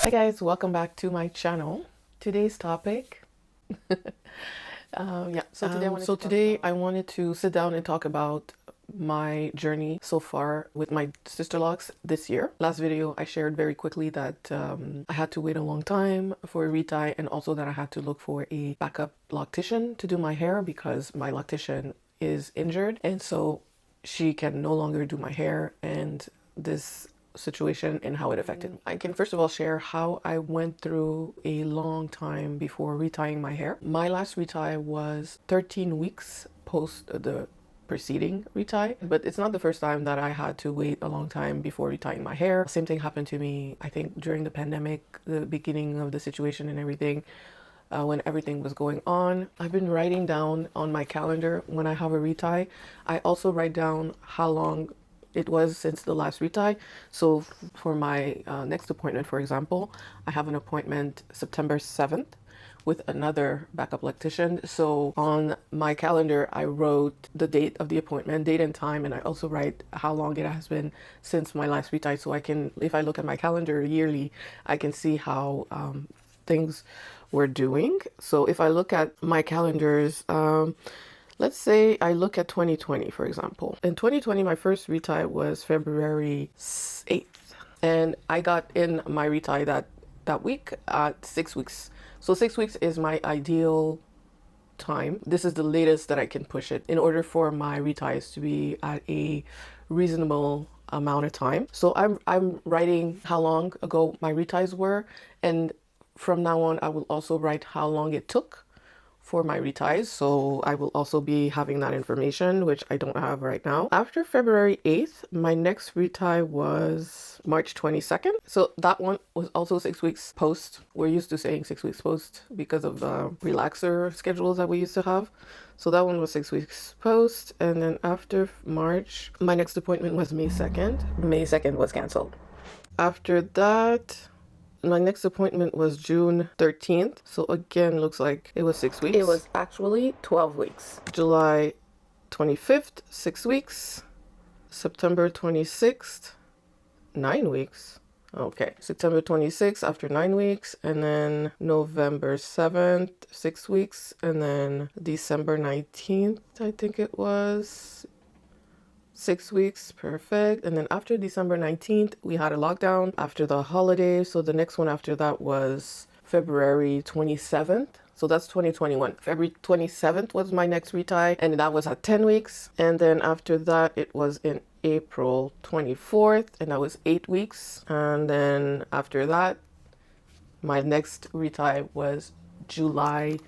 Hi guys, welcome back to my channel. Today's topic, so today I wanted to sit down and talk about my journey so far with my Sisterlocks this year. Last video I shared very quickly that I had to wait a long time for a retie, and also that I had to look for a backup loctician to do my hair because my loctician is injured, and so she can no longer do my hair, and this situation and how it affected me. I can first of all share how I went through a long time before retying my hair. My last retie was 13 weeks post the preceding retie, but it's not the first time that I had to wait a long time before retying my hair. Same thing happened to me, I think, during the pandemic, the beginning of the situation and everything. When everything was going on, I've been writing down on my calendar when I have a retie. I also write down how long it was since the last retie. So for my next appointment, for example, I have an appointment September 7th with another backup loctician. So on my calendar, I wrote the date of the appointment, date and time, and I also write how long it has been since my last retie. So I can, if I look at my calendar yearly, I can see how things were doing. So if I look at my calendars, let's say I look at 2020, for example. In 2020, my first retie was February 8th. And I got in my retie that week at 6 weeks. So 6 weeks is my ideal time. This is the latest that I can push it in order for my reties to be at a reasonable amount of time. So I'm writing how long ago my reties were, and from now on I will also write how long it took for my reties. So I will also be having that information, which I don't have right now. After February 8th, my next retie was March 22nd. So that one was also 6 weeks post. We're used to saying 6 weeks post because of the relaxer schedules that we used to have. So that one was 6 weeks post. And then after March, my next appointment was May 2nd. May 2nd was canceled. After that, my next appointment was June 13th. So again, looks like it was 6 weeks. It was actually 12 weeks. July 25th, 6 weeks. September 26th, 9 weeks. Okay, September 26th after 9 weeks, and then November 7th, 6 weeks, and then December 19th, I think it was. 6 weeks, perfect. And then after December 19th, we had a lockdown after the holiday. So the next one after that was February 27th. So that's 2021. February 27th was my next retie, and that was at 10 weeks. And then after that, it was in April 24th, and that was 8 weeks. And then after that, my next retie was July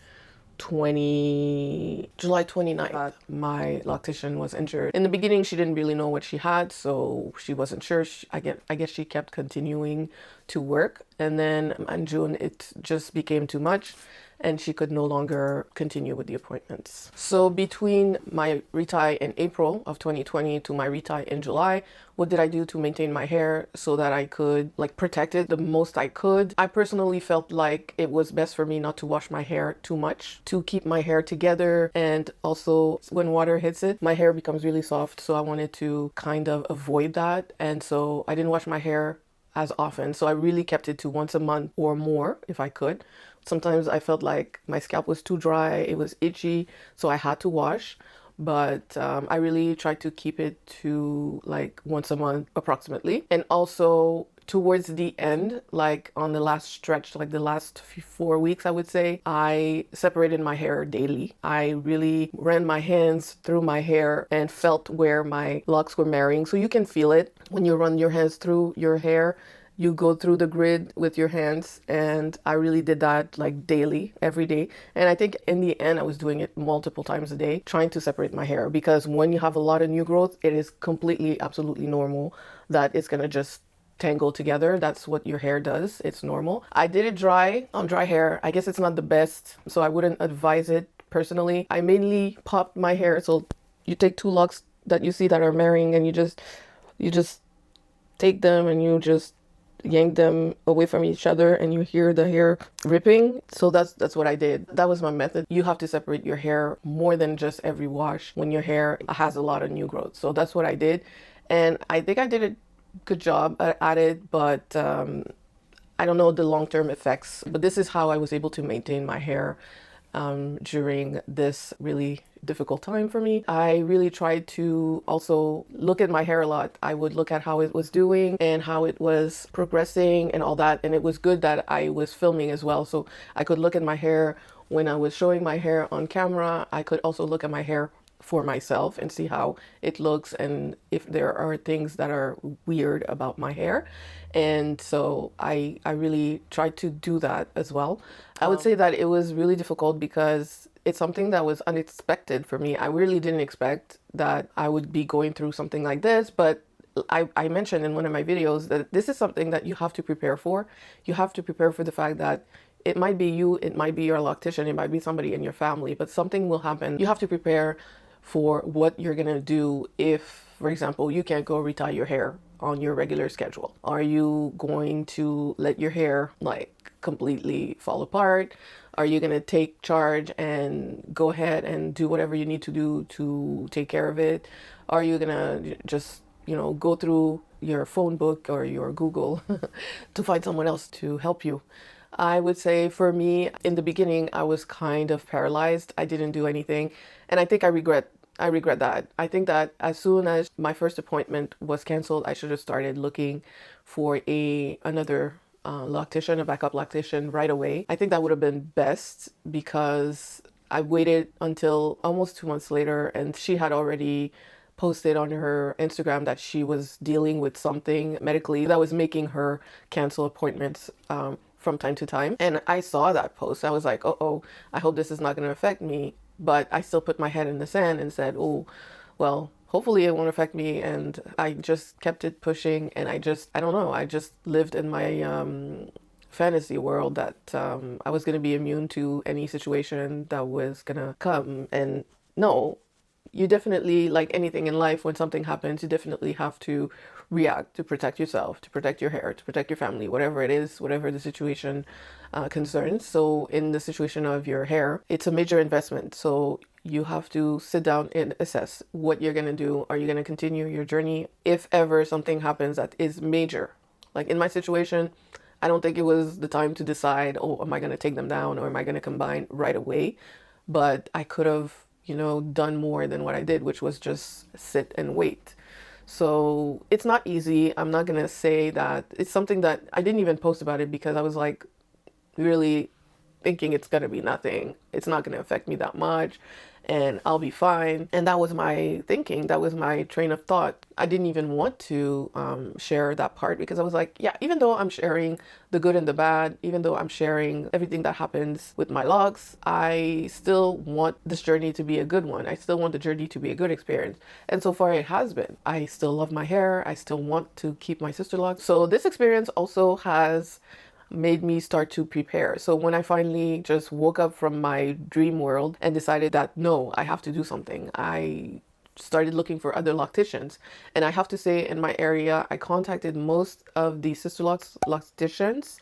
29th. My loctician was injured. In the beginning, she didn't really know what she had, so she wasn't sure. I guess she kept continuing to work, and then in June it just became too much and she could no longer continue with the appointments. So between my retie in April of 2020 to my retie in July, what did I do to maintain my hair so that I could protect it the most I could? I personally felt like it was best for me not to wash my hair too much, to keep my hair together, and also when water hits it, my hair becomes really soft, so I wanted to kind of avoid that. And so I didn't wash my hair as often, so I really kept it to once a month or more if I could. Sometimes I felt like my scalp was too dry, it was itchy, so I had to wash. But I really tried to keep it to once a month approximately. And also towards the end, on the last stretch, the last 4 weeks, I would say, I separated my hair daily. I really ran my hands through my hair and felt where my locks were marrying. So you can feel it when you run your hands through your hair. You go through the grid with your hands, and I really did that daily, every day. And I think in the end, I was doing it multiple times a day, trying to separate my hair, because when you have a lot of new growth, it is completely, absolutely normal that it's gonna just tangle together. That's what your hair does. It's normal. I did it on dry hair. I guess it's not the best, so I wouldn't advise it personally. I mainly popped my hair. So you take 2 locks that you see that are marrying, and you just take them and you just yank them away from each other, and you hear the hair ripping. So that's what I did. That was my method. You have to separate your hair more than just every wash when your hair has a lot of new growth. So that's what I did, and I think I did a good job at it, but I don't know the long-term effects, but this is how I was able to maintain my hair during this really difficult time for me. I really tried to also look at my hair a lot. I would look at how it was doing and how it was progressing and all that. And it was good that I was filming as well. So I could look at my hair when I was showing my hair on camera. I could also look at my hair for myself and see how it looks and if there are things that are weird about my hair. And so I really tried to do that as well. I would say that it was really difficult because it's something that was unexpected for me. I really didn't expect that I would be going through something like this, but I mentioned in one of my videos that this is something that you have to prepare for. You have to prepare for the fact that it might be you, it might be your loctician, it might be somebody in your family, but something will happen. You have to prepare for what you're gonna do if, for example, you can't go retie your hair on your regular schedule. Are you going to let your hair like completely fall apart? Are you gonna take charge and go ahead and do whatever you need to do to take care of it? Are you gonna just, you know, go through your phone book or your Google to find someone else to help you? I would say for me, in the beginning, I was kind of paralyzed. I didn't do anything. And I think I regret that. I think that as soon as my first appointment was canceled, I should have started looking for another loctician, a backup loctician right away. I think that would have been best because I waited until almost 2 months later and she had already posted on her Instagram that she was dealing with something medically that was making her cancel appointments from time to time. And I saw that post. I was like, oh, I hope this is not going to affect me. But I still put my head in the sand and said, oh, well, hopefully it won't affect me. And I just kept it pushing. And I don't know, I just lived in my fantasy world that I was going to be immune to any situation that was going to come. And no, you definitely, like anything in life, when something happens, you definitely have to react to protect yourself, to protect your hair, to protect your family, whatever it is, whatever the situation concerns. So in the situation of your hair, it's a major investment. So you have to sit down and assess what you're going to do. Are you going to continue your journey? If ever something happens that is major, like in my situation, I don't think it was the time to decide, oh, am I going to take them down or am I going to combine right away? But I could have, you know, done more than what I did, which was just sit and wait. So it's not easy. I'm not going to say that it's something that I didn't even post about it because I was like really thinking it's going to be nothing. It's not going to affect me that much and I'll be fine. And that was my thinking. That was my train of thought. I didn't even want to share that part because I was like, yeah, even though I'm sharing the good and the bad, even though I'm sharing everything that happens with my logs, I still want this journey to be a good one. I still want the journey to be a good experience. And so far it has been. I still love my hair. I still want to keep my Sisterlocks. So this experience also has made me start to prepare. So when I finally just woke up from my dream world and decided that no, I have to do something, I started looking for other locticians. And I have to say, in my area, I contacted most of the Sisterlocks locticians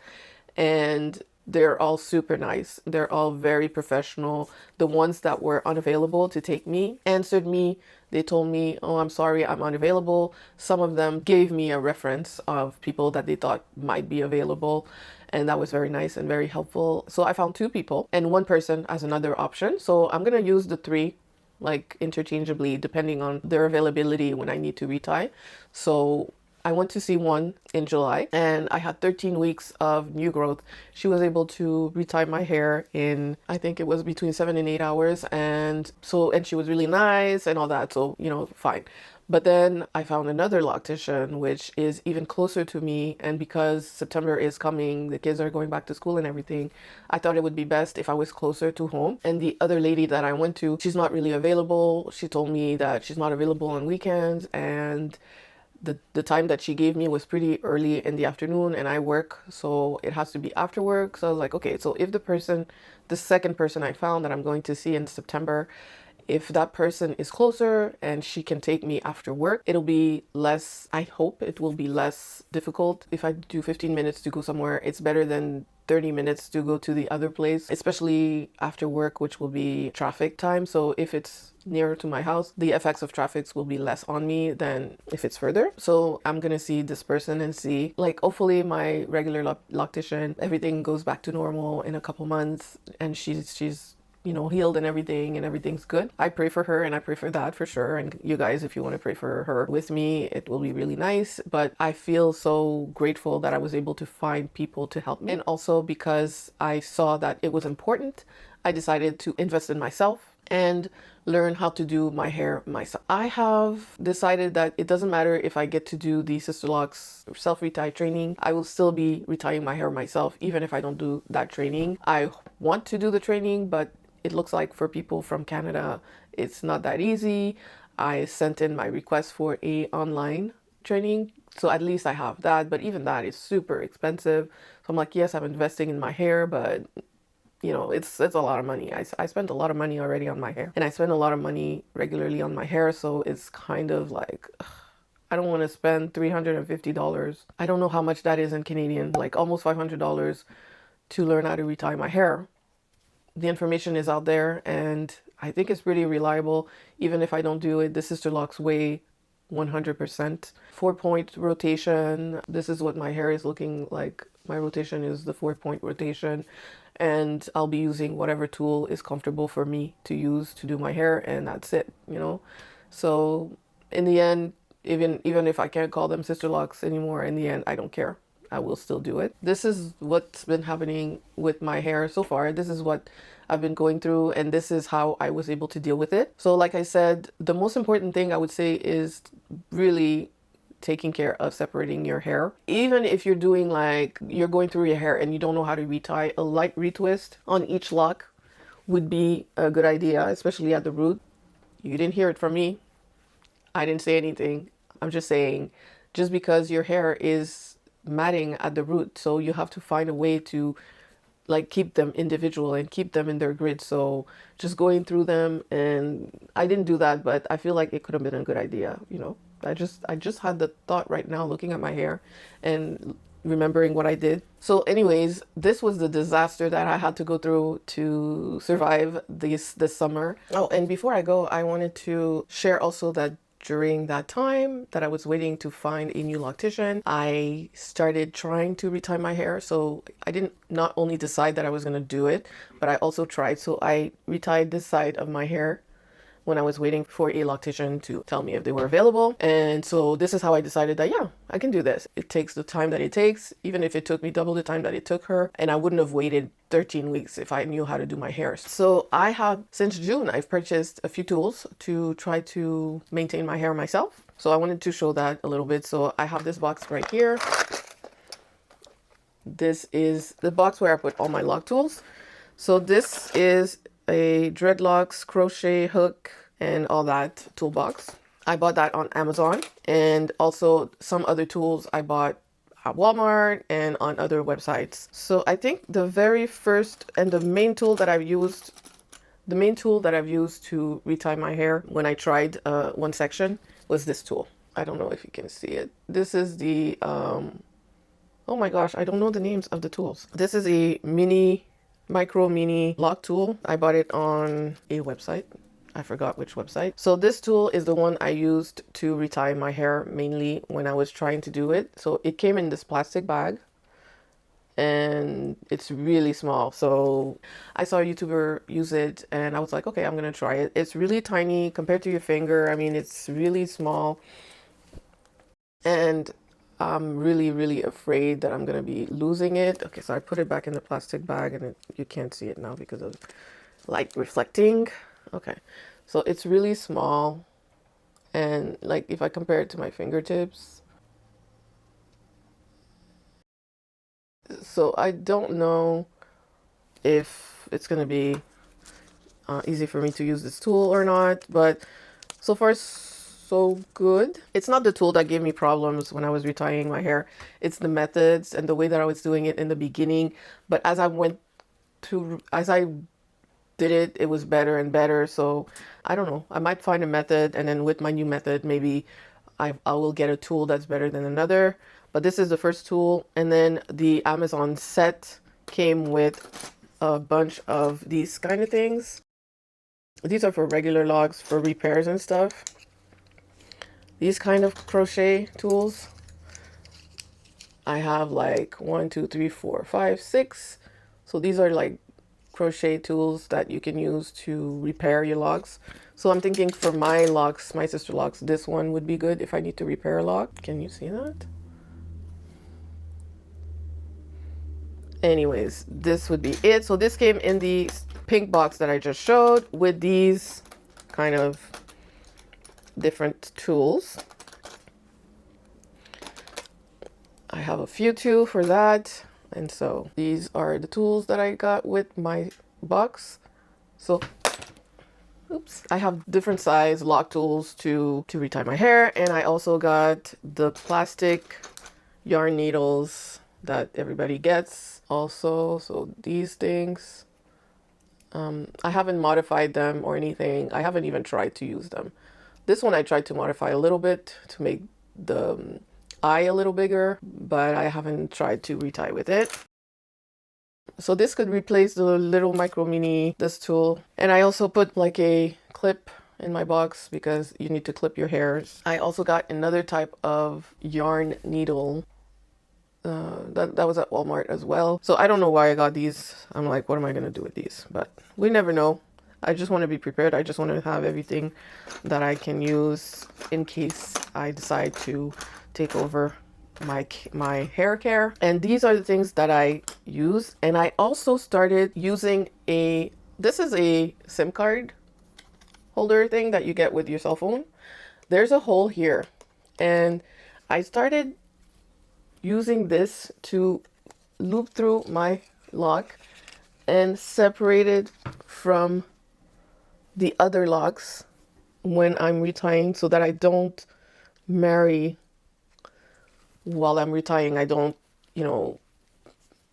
and they're all super nice. They're all very professional. The ones that were unavailable to take me answered me. They told me, oh, I'm sorry, I'm unavailable. Some of them gave me a reference of people that they thought might be available. And that was very nice and very helpful. So I found 2 people and 1 person as another option. So I'm going to use the 3 like interchangeably depending on their availability when I need to retie. So I went to see one in July and I had 13 weeks of new growth. She was able to retie my hair in, I think it was between 7 and 8 hours. And she was really nice and all that. So, you know, fine. But then I found another loctician, which is even closer to me. And because September is coming, the kids are going back to school and everything, I thought it would be best if I was closer to home. And the other lady that I went to, she's not really available. She told me that she's not available on weekends. And the time that she gave me was pretty early in the afternoon and I work, so it has to be after work. So I was like, okay, so if the second person I found that I'm going to see in September, if that person is closer and she can take me after work, it'll be less, I hope it will be less difficult. If I do 15 minutes to go somewhere, it's better than 30 minutes to go to the other place, especially after work, which will be traffic time. So if it's nearer to my house, the effects of traffic will be less on me than if it's further. So I'm gonna see this person and see, like, hopefully my regular loctician, everything goes back to normal in a couple months, and she's you know, healed and everything's good. I pray for her and I pray for that for sure. And you guys, if you want to pray for her with me, it will be really nice. But I feel so grateful that I was able to find people to help me. And also because I saw that it was important, I decided to invest in myself and learn how to do my hair myself. I have decided that it doesn't matter if I get to do the Sisterlocks self-retie training, I will still be retying my hair myself, even if I don't do that training. I want to do the training, but it looks like for people from Canada, it's not that easy. I sent in my request for a online training, so at least I have that, but even that is super expensive. So I'm like, yes, I'm investing in my hair, but you know, it's a lot of money. I spent a lot of money already on my hair, and I spend a lot of money regularly on my hair, so it's kind of like, ugh, I don't want to spend $350. I don't know how much that is in Canadian, like almost $500 to learn how to retie my hair. The information is out there and I think it's pretty reliable. Even if I don't do it the Sisterlocks way, 100%. 4-point rotation. This is what my hair is looking like. My rotation is the 4-point rotation, and I'll be using whatever tool is comfortable for me to use to do my hair, and that's it, you know. So in the end, even if I can't call them Sisterlocks anymore, in the end I don't care. I will still do it. This is what's been happening with my hair so far. This is what I've been going through, and this is how I was able to deal with it. So like I said, the most important thing I would say is really taking care of separating your hair. Even if you're doing, like, you're going through your hair and you don't know how to retie, a light retwist on each lock would be a good idea, especially at the root. You didn't hear it from me. I didn't say anything. I'm just saying, just because your hair is matting at the root, so you have to find a way to like keep them individual and keep them in their grid. So just going through them, and I didn't do that, but I feel like it could have been a good idea, you know. I just had the thought right now looking at my hair and remembering what I did. So anyways, this was the disaster that I had to go through to survive this summer. Oh, and before I go, I wanted to share also that during that time that I was waiting to find a new loctician, I started trying to retie my hair. So I didn't not only decide that I was going to do it, but I also tried. So I retied this side of my hair when I was waiting for a loctician to tell me if they were available. And so this is how I decided that, yeah, I can do this. It takes the time that it takes, even if it took me double the time that it took her, and I wouldn't have waited 13 weeks if I knew how to do my hair. So I have, since June, I've purchased a few tools to try to maintain my hair myself. So I wanted to show that a little bit. So I have this box right here. This is the box where I put all my lock tools. So this is a dreadlocks, crochet hook, and all that toolbox. I bought that on Amazon, and also some other tools I bought at Walmart and on other websites. So I think the very first and the main tool that I've used to retie my hair when I tried one section was this tool. I don't know if you can see it. This is the oh my gosh, I don't know the names of the tools. This is a micro mini lock tool. I bought it on a website. I forgot which website. So this tool is the one I used to retie my hair mainly when I was trying to do it. So it came in this plastic bag and it's really small. So I saw a YouTuber use it and I was like, okay, I'm gonna try it. It's really tiny compared to your finger. I mean, it's really small, and I'm really afraid that I'm gonna be losing it. Okay, so I put it back in the plastic bag, and you can't see it now because of light reflecting. Okay, so it's really small, and like if I compare it to my fingertips, so I don't know if it's gonna be easy for me to use this tool or not, but so far so good. It's not the tool that gave me problems when I was retying my hair. It's the methods and the way that I was doing it in the beginning. But as I did it, it was better and better. So I don't know, I might find a method, and then with my new method, maybe I will get a tool that's better than another. But this is the first tool. And then the Amazon set came with a bunch of these kind of things. These are for regular logs, for repairs and stuff. These kind of crochet tools. I have like 1, 2, 3, 4, 5, 6. So these are like crochet tools that you can use to repair your logs. So I'm thinking for my locks, my Sisterlocks, this one would be good if I need to repair a lock. Can you see that? Anyways, this would be it. So this came in the pink box that I just showed with these kind of different tools. I have a few too for that. And so these are the tools that I got with my box. So oops, I have different size lock tools to retie my hair, and I also got the plastic yarn needles that everybody gets also. So these things, I haven't modified them or anything. I haven't even tried to use them. This one I tried to modify a little bit to make the eye a little bigger, but I haven't tried to retie with it. So this could replace the little micro mini, this tool. And I also put like a clip in my box because you need to clip your hairs. I also got another type of yarn needle that was at Walmart as well. So I don't know why I got these. I'm like, what am I going to do with these? But we never know. I just want to be prepared. I just want to have everything that I can use in case I decide to take over my hair care. And these are the things that I use. And I also started using this is a SIM card holder thing that you get with your cell phone. There's a hole here, and I started using this to loop through my lock and separate it from the other locks when I'm retying, so that I don't marry while I'm retying. I don't, you know,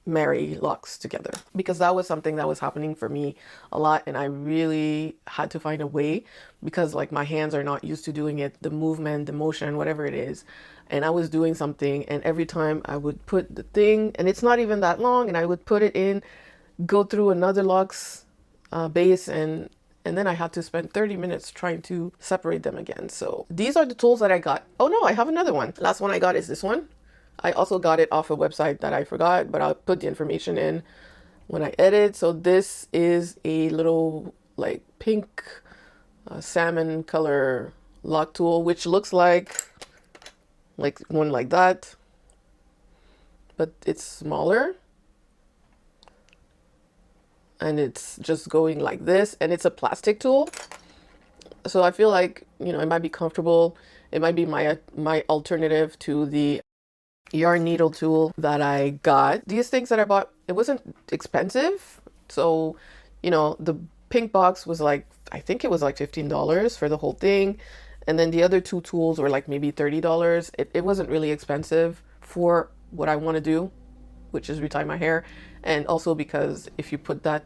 marry locks together, because that was something that was happening for me a lot, and I really had to find a way, because like my hands are not used to doing it, the movement, the motion, whatever it is. And I was doing something, and every time I would put the thing, and it's not even that long, and I would put it in, go through another lock's base, and then I had to spend 30 minutes trying to separate them again. So these are the tools that I got. Oh no, I have another one. Last one I got is this one. I also got it off a website that I forgot, but I'll put the information in when I edit. So this is a little like pink salmon color lock tool, which looks like one like that, but it's smaller. And it's just going like this, and it's a plastic tool. So I feel like, you know, it might be comfortable. It might be my alternative to the yarn needle tool that I got. These things that I bought, it wasn't expensive. So, you know, the pink box was like, I think it was like $15 for the whole thing. And then the other two tools were like maybe $30. It wasn't really expensive for what I want to do, which is retie my hair. And also because if you put that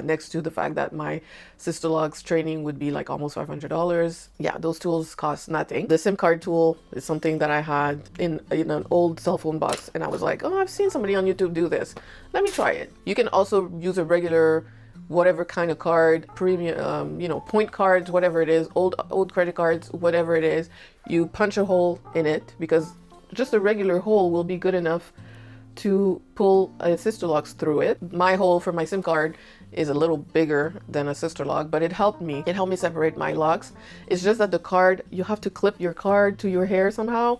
next to the fact that my Sisterlocks training would be like almost $500, yeah, those tools cost nothing. The SIM card tool is something that I had in an old cell phone box, and I was like, oh, I've seen somebody on YouTube do this, let me try it. You can also use a regular whatever kind of card, premium, you know, point cards, whatever it is, old credit cards, whatever it is. You punch a hole in it, because just a regular hole will be good enough to pull a Sisterlocks through it. My hole for my SIM card is a little bigger than a Sisterlock, but it helped me. It helped me separate my locks. It's just that the card, you have to clip your card to your hair somehow,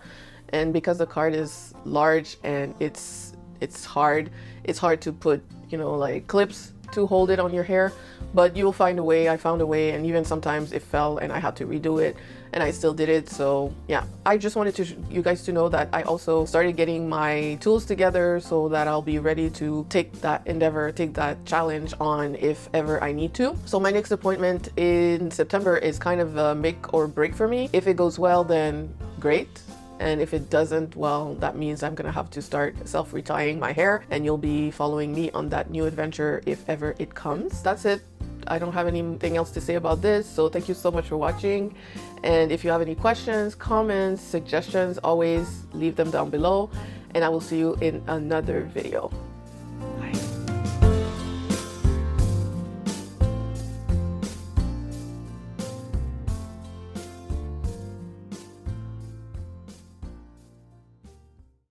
and because the card is large and it's hard to put, you know, like clips to hold it on your hair. But you'll find a way. I found a way, and even sometimes it fell and I had to redo it, and I still did it. So yeah, I just wanted you guys to know that I also started getting my tools together so that I'll be ready to take that endeavor, take that challenge on if ever I need to. So my next appointment in September is kind of a make or break for me. If it goes well, then great. And if it doesn't, well, that means I'm gonna have to start self-retying my hair, and you'll be following me on that new adventure if ever it comes. That's it. I don't have anything else to say about this. So thank you so much for watching. And if you have any questions, comments, suggestions, always leave them down below. And I will see you in another video.